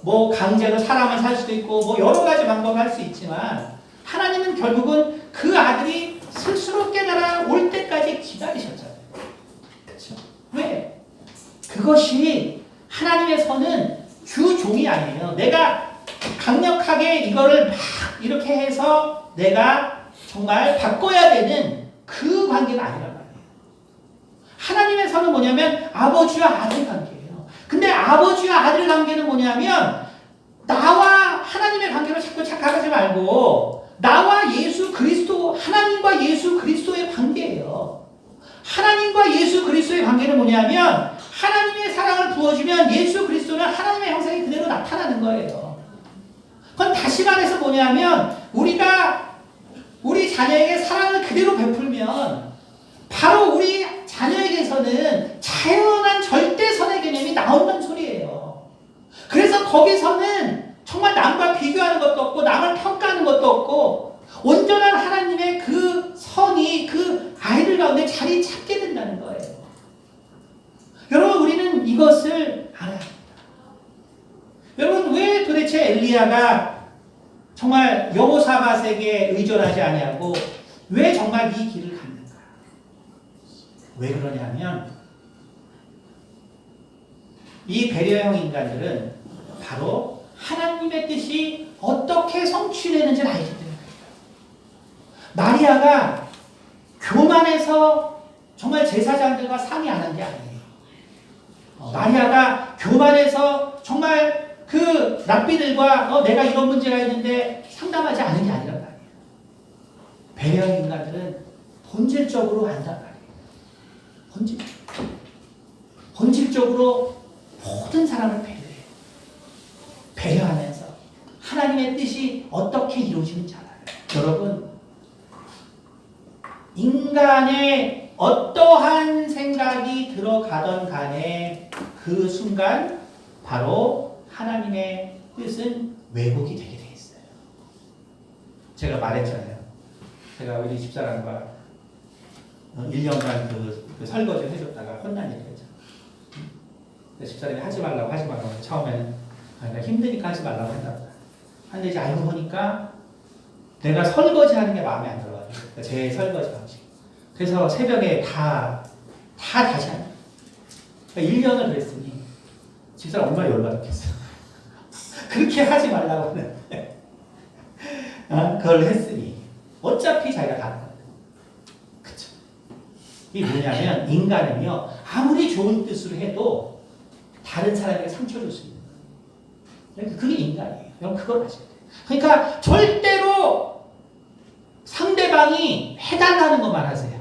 뭐 강제로 사람을 살 수도 있고 뭐 여러 가지 방법을 할 수 있지만 하나님은 결국은 그 아들이 스스로 깨달아 올 때까지 기다리셨잖아요. 그렇죠? 왜? 그것이 하나님의 선은 주 종이 아니에요. 내가 강력하게 이거를 막 이렇게 해서 내가 정말 바꿔야 되는 그 관계가 아니란 말이에요. 하나님의 선은 뭐냐면 아버지와 아들 관계예요. 근데 아버지와 아들 관계는 뭐냐면 나와 하나님의 관계로 자꾸 착각하지 말고 나와 예수 그리스도, 하나님과 예수 그리스도의 관계예요. 하나님과 예수 그리스도의 관계는 뭐냐면 하나님의 사랑을 부어주면 예수 그리스도는 하나님의 형상이 그대로 나타나는 거예요. 그건 다시 말해서 뭐냐면 우리가 우리 자녀에게 사랑을 그대로 베풀면 바로 우리 자녀에게서는 자연한 절대선의 개념이 나온다는 소리예요. 그래서 거기서는 정말 남과 비교하는 것도 없고 남을 평가하는 것도 없고 온전한 하나님의 그 선이 그 아이들 가운데 자리 잡게 된다는 거예요. 여러분 우리는 이것을 알아야 합니다. 여러분 왜 도대체 엘리야가 정말 여호사밧에게 의존하지 아니하고 왜 정말 이 길을 갔는가? 왜 그러냐면 이 배려형 인간들은 바로 하나님의 뜻이 어떻게 성취되는지를 알기 때문에 그래요. 마리아가 교만해서 정말 제사장들과 상의하는 게 아니에요. 마리아가 교만해서 정말 그 랍비들과 내가 이런 문제가 있는데 상담하지 않은 게 아니란 말이에요. 배려하는 인간들은 본질적으로 안단 말이에요. 본질적으로 모든 사람을 배려해요. 배려하면서 하나님의 뜻이 어떻게 이루어지는지 알아요. 여러분, 인간의 어떠한 생각이 들어가던 간에 그 순간 바로 하나님의 뜻은 왜곡이 되게 돼 있어요. 제가 말했잖아요. 제가 우리 집사람과 1년간 그 설거지를 해줬다가 혼난 일을 했잖아요. 집사람이 하지 말라고 처음에는 내가 힘드니까 하지 말라고 한다고. 근데 이제 알고 보니까 내가 설거지 하는 게 마음에 안 들어가지고 제 설거지 방식. 그래서 새벽에 다 다시 하는 거예요. 1년을 그랬으니 집사람 얼마나 열받았겠어요. 그렇게 하지 말라고 하는데 그걸 했으니 어차피 자기가 다 한다. 그쵸? 이게 뭐냐면 인간은요 아무리 좋은 뜻으로 해도 다른 사람에게 상처 줄 수 있는 거예요. 그러니까 그게 인간이에요. 여러분 그걸 아셔야 돼요. 그러니까 절대로 상대방이 해달라는 것만 하세요.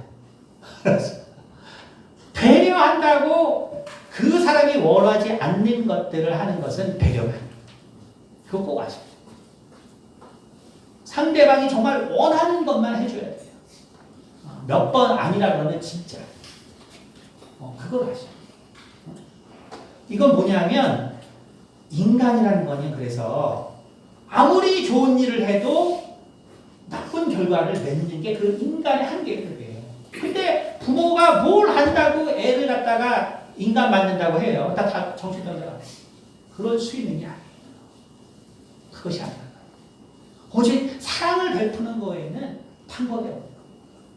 배려한다고 그 사람이 원하지 않는 것들을 하는 것은 배려가 아니에요. 그거 꼭 아셔야 돼요. 상대방이 정말 원하는 것만 해줘야 돼요. 몇 번 아니라 그러면 진짜. 그걸 아셔야 돼요. 이건 뭐냐면 인간이라는 거는 그래서 아무리 좋은 일을 해도 나쁜 결과를 맺는 게 그 인간의 한계예요. 근데 부모가 뭘 한다고 애를 갖다가 인간 만든다고 해요. 다 정신병자가 그럴 수 있는 게 아니에요. 그것이 아니라 오직 사랑을 베푸는 거에는 방법이 없는 거예요.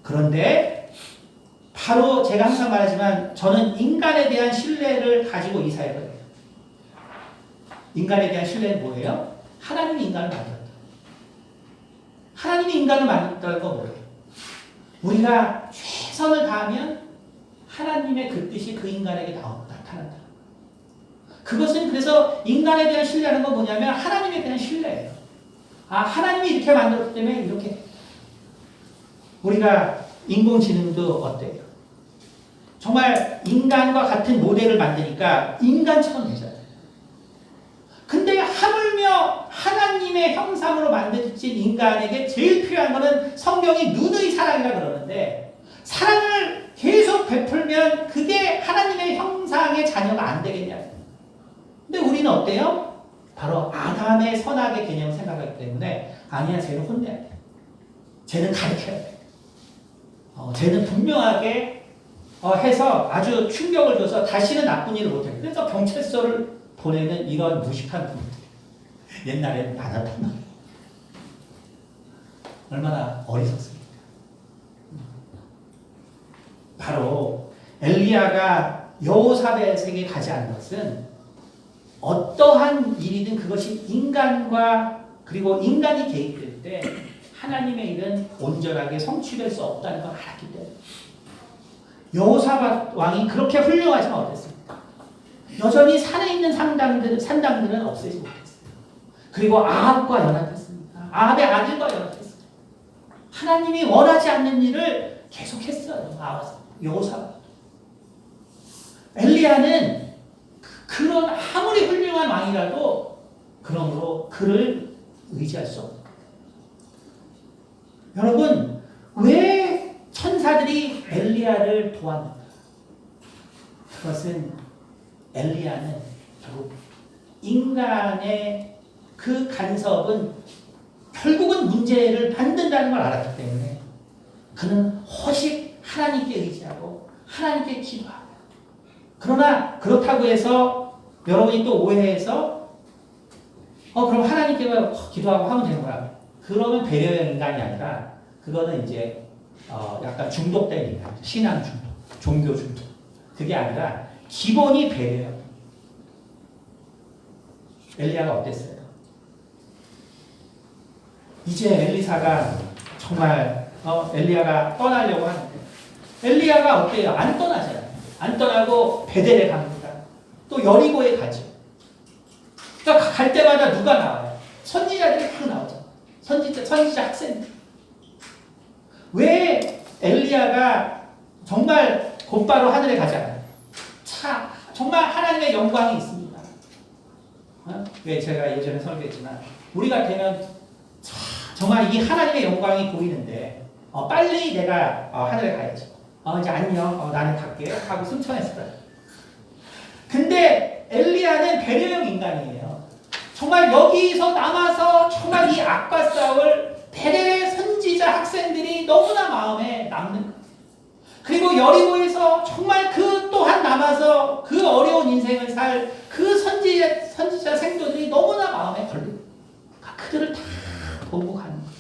그런데 바로 제가 항상 말하지만 저는 인간에 대한 신뢰를 가지고 이 사회를 해요. 인간에 대한 신뢰는 뭐예요? 하나님이 인간을 만들었다. 하나님이 인간을 만들었다는 건 뭐예요? 우리가 최선을 다하면 하나님의 그 뜻이 그 인간에게 나타난다. 그것은 그래서 인간에 대한 신뢰라는 건 뭐냐면 하나님에 대한 신뢰예요. 하나님이 이렇게 만들었기 때문에 이렇게 됐다. 우리가 인공지능도 어때요? 정말 인간과 같은 모델을 만드니까 인간처럼 되잖아요. 근데 하물며 하나님의 형상으로 만들어진 인간에게 제일 필요한 것은 성경이 눈의 사랑이라 그러는데 사랑을 계속 베풀면 그게 하나님의 형상의 자녀가 안 되겠냐. 근데 우리는 어때요? 바로 아담의 선악의 개념을 생각하기 때문에 아니야, 쟤는 혼내야 돼. 쟤는 가르쳐야 돼. 쟤는 분명하게 해서 아주 충격을 줘서 다시는 나쁜 일을 못해. 그래서 경찰서를 보내는 이런 무식한 분들 옛날에는 많았단 말이에요. 얼마나 어리석습니까? 바로 엘리야가 여호사밧에게 가지 않은 것은 어떠한 일이든 그것이 인간과 그리고 인간이 개입될 때 하나님의 일은 온전하게 성취될 수 없다는 걸 알았기 때문에 여호사밧 왕이 그렇게 훌륭하지만 어땠습니까? 여전히 산에 있는 산당들은 없애지 못했어요. 그리고 아합과 연합했습니다. 아합의 아들과 연합했어요. 하나님이 원하지 않는 일을 계속했어요. 여호사밧. 엘리야는 그런 아무리 훌륭한 왕이라도 그러므로 그를 의지할 수 없어요. 여러분, 왜 천사들이 엘리야를 도왔는가? 그것은 엘리야는 결국 인간의 그 간섭은 결국은 문제를 만든다는 걸 알았기 때문에 그는 오직 하나님께 의지하고 하나님께 기도하고 그러나 그렇다고 해서 여러분이 또 오해해서 그럼 하나님께 기도하고 하면 되는 거야. 그러면 배려형 인간이 아니라 그거는 이제 약간 중독된 인간, 신앙 중독, 종교 중독. 그게 아니라 기본이 배려요. 엘리야가 어땠어요? 이제 엘리사가 정말 엘리야가 떠나려고 하는데 엘리야가 어때요? 안 떠나잖아요. 안 떠나고 베델에 갑니다. 또 여리고에 가죠. 그러니까 갈 때마다 누가 나와요? 선지자들이 다 나오죠. 선지자 학생들. 왜 엘리야가 정말 곧바로 하늘에 가지 않아요? 정말 하나님의 영광이 있습니다. 왜 제가 예전에 설교했지만 우리가 되면 정말 이 하나님의 영광이 보이는데 빨리 내가 하늘에 가야지. 이제 안녕. 나는 갈게. 하고 승천했을 거예요. 근데 엘리야는 배려형 인간이에요. 정말 여기서 남아서 정말 이 악과 싸울 베델의 선지자 학생들이 너무나 마음에 남는 거예요. 그리고 여리고에서 정말 그 또한 남아서 그 어려운 인생을 살 그 선지자 생도들이 너무나 마음에 걸리고 그들을 다 보고 가는 거예요.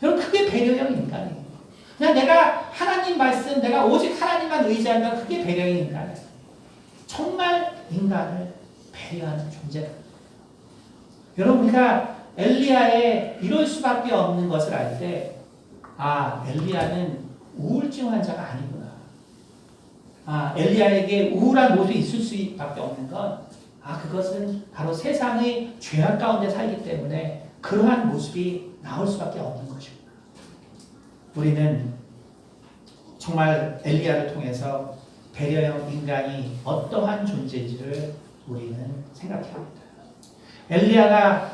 여러분 그게 배려형 인간이에요. 그냥 내가 하나님 말씀, 내가 오직 하나님만 의지한다. 그게 배려형 인간이에요. 정말 인간을 배려하는 존재다. 여러분 우리가 엘리야의 이럴 수밖에 없는 것을 알 때 엘리야는 우울증 환자가 아니구나. 엘리야에게 우울한 모습이 있을 수밖에 없는 건 그것은 바로 세상의 죄악 가운데 살기 때문에 그러한 모습이 나올 수밖에 없는 것이구나. 우리는 정말 엘리야를 통해서 배려형 인간이 어떠한 존재인지를 우리는 생각해야 합니다. 엘리야가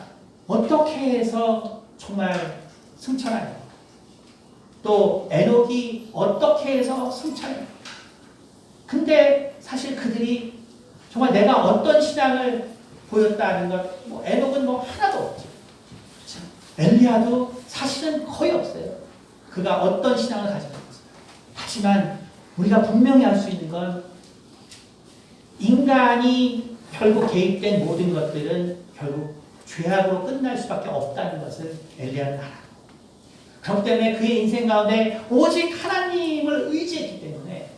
어떻게 해서 정말 승천하냐? 또 에녹이 어떻게 해서 승천하냐? 근데 사실 그들이 정말 내가 어떤 신앙을 보였다는 것, 에녹은 하나도 없죠. 엘리야도 사실은 거의 없어요. 그가 어떤 신앙을 가지고 있어요. 하지만 우리가 분명히 알 수 있는 건 인간이 결국 개입된 모든 것들은 결국 죄악으로 끝날 수밖에 없다는 것을 엘리야는 알아요. 그렇기 때문에 그의 인생 가운데 오직 하나님을 의지했기 때문에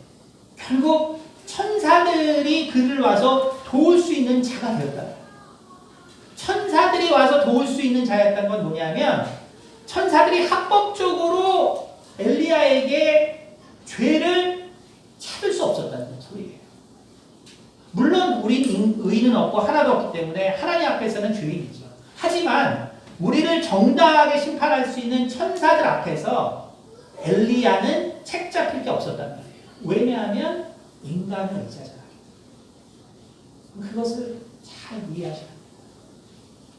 결국 천사들이 그를 와서 도울 수 있는 자가 되었다. 천사들이 와서 도울 수 있는 자였다는 건 뭐냐면 천사들이 합법적으로 엘리야에게 죄를 찾을 수 없었다는 소리예요. 물론 우리는 의는 없고 하나도 없기 때문에 하나님 앞에서는 죄인이죠. 하지만 우리를 정당하게 심판할 수 있는 천사들 앞에서 엘리야는 책 잡힐 게 없었단 말이에요. 왜냐하면 인간을 의지하잖아요. 그것을 잘 이해하셔야 돼요.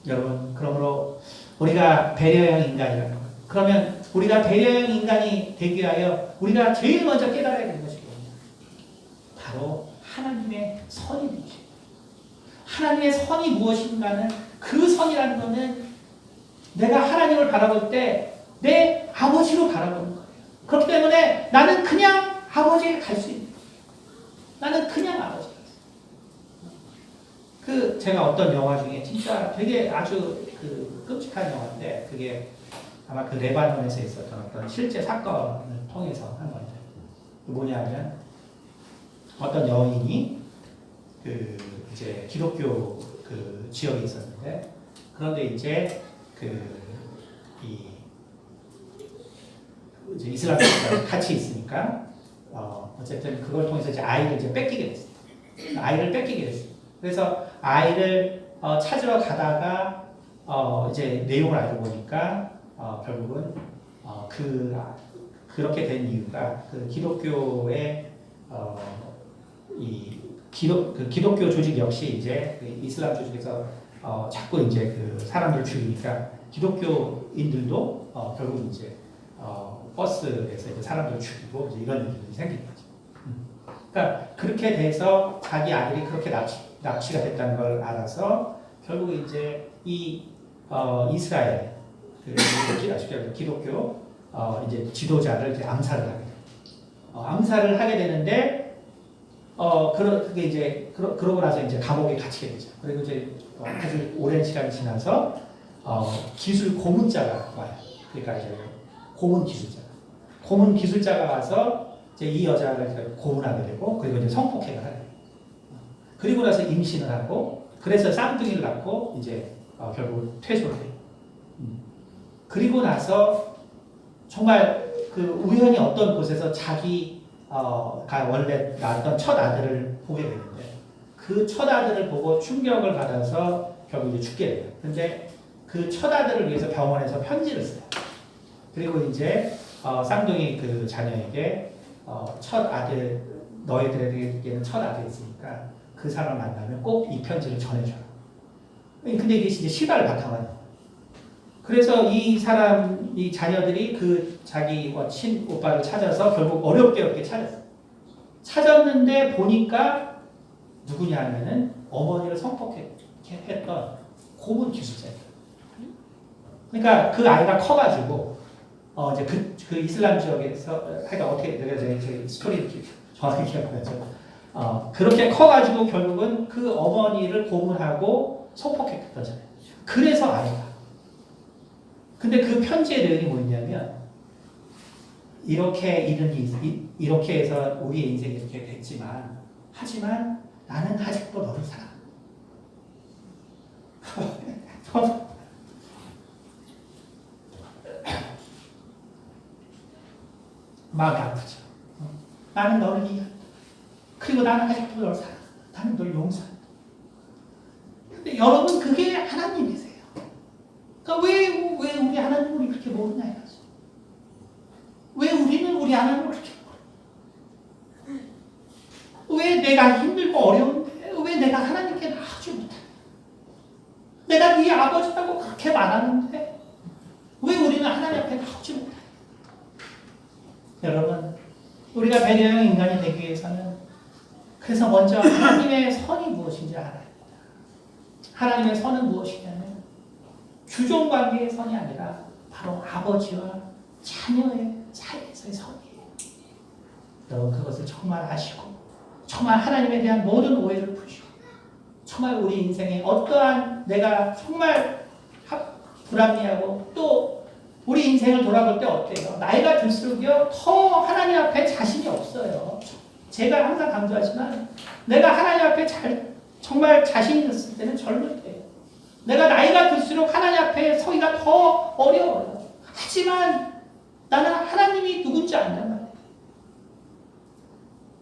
여러분, 그러므로 우리가 배려형 인간이라는 것. 그러면 우리가 배려형 인간이 되기 위하여 우리가 제일 먼저 깨달아야 되는 것이 뭐냐? 바로 하나님의 선이 무엇인가? 하나님의 선이 무엇인가는 그 선이라는 것은 내가 하나님을 바라볼 때 내 아버지로 바라보는 거예요. 그렇기 때문에 나는 그냥 아버지에 갈 수 있는 거예요. 나는 그냥 아버지에 갈 수 있는 거예요. 제가 어떤 영화 중에 진짜 되게 아주 끔찍한 영화인데 그게 아마 레바논에서 있었던 어떤 실제 사건을 통해서 한 건데 뭐냐면 어떤 여인이 이제 기독교 지역에 있었는데 그런데 이제 이제 이슬람과 같이 있으니까 어쨌든 그걸 통해서 이제 아이를 이제 뺏기게 됐어요. 아이를 뺏기게 됐어요. 그래서 아이를 찾으러 가다가 이제 내용을 알고 보니까 결국은 그렇게 된 이유가 기독교의 기독교 조직 역시 이제 이슬람 조직에서 자꾸 이제 사람들을 죽이니까 기독교인들도 결국 이제 버스에서 이제 사람들을 죽이고 이제 이런 일들이 생긴 거죠. 그러니까 그렇게 돼서 자기 아들이 그렇게 납치가 됐다는 걸 알아서 결국 이제 이스라엘 기독교 이제 지도자를 이제 암살을 하게 돼요. 암살을 하게 되는데 그게 이제 그러고 나서 이제 감옥에 갇히게 되죠. 그리고 이제 아주 오랜 시간이 지나서 기술 고문자가 와요. 그러니까 이제 고문 기술자가 와서 이제 이 여자를 고문하게 되고 그리고 이제 성폭행을 하게 돼요. 그리고 나서 임신을 하고 그래서 쌍둥이를 낳고 이제 결국 퇴소를 해요. 그리고 나서 정말 우연히 어떤 곳에서 자기 가 원래 낳았던 첫 아들을 보게 되는데 그 첫 아들을 보고 충격을 받아서 결국 이제 죽게 돼요. 근데 그 첫 아들을 위해서 병원에서 편지를 써요. 그리고 이제 쌍둥이 그 자녀에게 첫 아들 너희들에게는 첫 아들이 있으니까 그 사람 만나면 꼭 이 편지를 전해줘라. 근데 이게 이제 실화를 바탕으로 하는 거예요. 그래서 이 자녀들이 그 자기 친오빠를 찾아서 결국 어렵게 찾았어요. 찾았는데 보니까 누구냐 하면은 어머니를 성폭했던 고문 기술자예요. 그러니까 그 아이가 커가지고 이제 그 이슬람 지역에서 하여간 어떻게 내가 제 스토리를 정확히 기억하죠. 그렇게 커가지고 결국은 그 어머니를 고문하고 성폭했던 자예요. 그래서 아이가. 근데 그 편지의 내용이 뭐였냐면 이렇게 이렇게 해서 우리의 인생이 이렇게 됐지만 하지만 나는 아직도 너를 사랑한다. 마음이 아프죠. 나는 너를 이해한다. 그리고 나는 아직도 너를 사랑한다. 나는 널 용서한다. 근데 여러분 그게 하나님이세요. 그러니까 왜 우리 하나님을 그렇게 모르냐 이거죠. 왜 우리는 우리 하나님을 그렇게 모르냐. 왜 내가 힘들고 어려운데 왜 내가 하나님께 나아가지 못하냐. 내가 네 아버지라고 그렇게 말하는데 왜 우리는 하나님 앞에 나오지 못하냐. 여러분 우리가 배려형 인간이 되기 위해서는 그래서 먼저 하나님의 선이 무엇인지 알아야 합니다. 하나님의 선은 무엇이냐면 주종관계의 선이 아니라 바로 아버지와 자녀의 사이에서의 선이에요. 여러분 그것을 정말 아시고 정말 하나님에 대한 모든 오해를 푸시고 정말 우리 인생에 어떠한 내가 정말 불합리하고 또 우리 인생을 돌아볼 때 어때요? 나이가 들수록요 더 하나님 앞에 자신이 없어요. 제가 항상 강조하지만 내가 하나님 앞에 정말 자신이 있을 때는 젊을 때예요. 내가 나이가 들수록 하나님 앞에 서기가 더 어려워요. 하지만 나는 하나님이 누군지 안단 말이에요.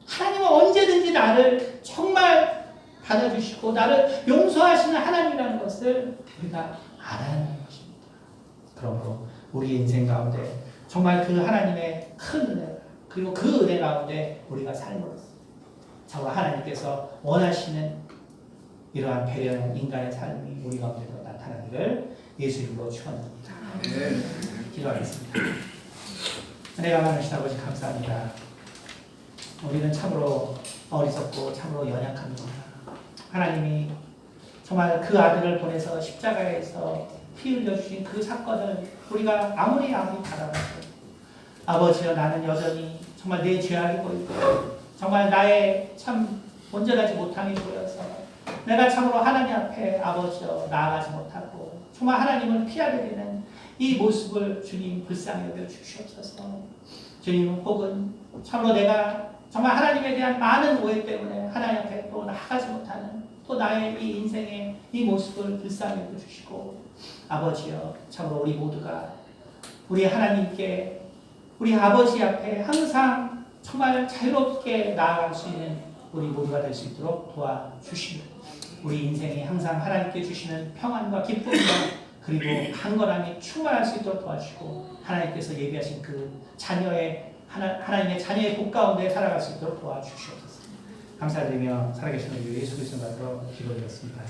하나님은 언제든지 나를 정말 받아주시고 나를 용서하시는 하나님이라는 것을 우리가 알아야 하는 것입니다. 그러므로 우리 인생 가운데 정말 그 하나님의 큰 은혜 그리고 그 은혜 가운데 우리가 삶으로써 정말 하나님께서 원하시는 이러한 배려형 인간의 삶이 우리 가운데도 나타나기를 예수 이름으로 축원합니다. 기도하겠습니다. 은혜가 많으신 아버지 감사합니다. 우리는 참으로 어리석고 참으로 연약합니다. 하나님이 정말 그 아들을 보내서 십자가에서 피 흘려주신 그 사건을 우리가 아무리 바라봐도 아버지여 나는 여전히 정말 내 죄악이 보이고 정말 나의 참 온전하지 못함이 보여서 내가 참으로 하나님 앞에 아버지여 나아가지 못하고 정말 하나님을 피하게 되는 이 모습을 주님 불쌍히 여겨 주시옵소서. 주님 혹은 참으로 내가 정말 하나님에 대한 많은 오해 때문에 하나님 앞에 또 나아가지 못하는 또 나의 이 인생의 이 모습을 불쌍히 여겨 주시고 아버지여 참으로 우리 모두가 우리 하나님께 우리 아버지 앞에 항상 정말 자유롭게 나아갈 수 있는 우리 모두가 될 수 있도록 도와주시고 우리 인생에 항상 하나님께 주시는 평안과 기쁨과 그리고 강건함이 충만할 수 있도록 도와주시고 하나님께서 예비하신 그 하나님의 자녀의 복 가운데 살아갈 수 있도록 도와주시옵소서. 감사드리며 살아계신 우리 예수 그리스도 받들어 기도드렸습니다.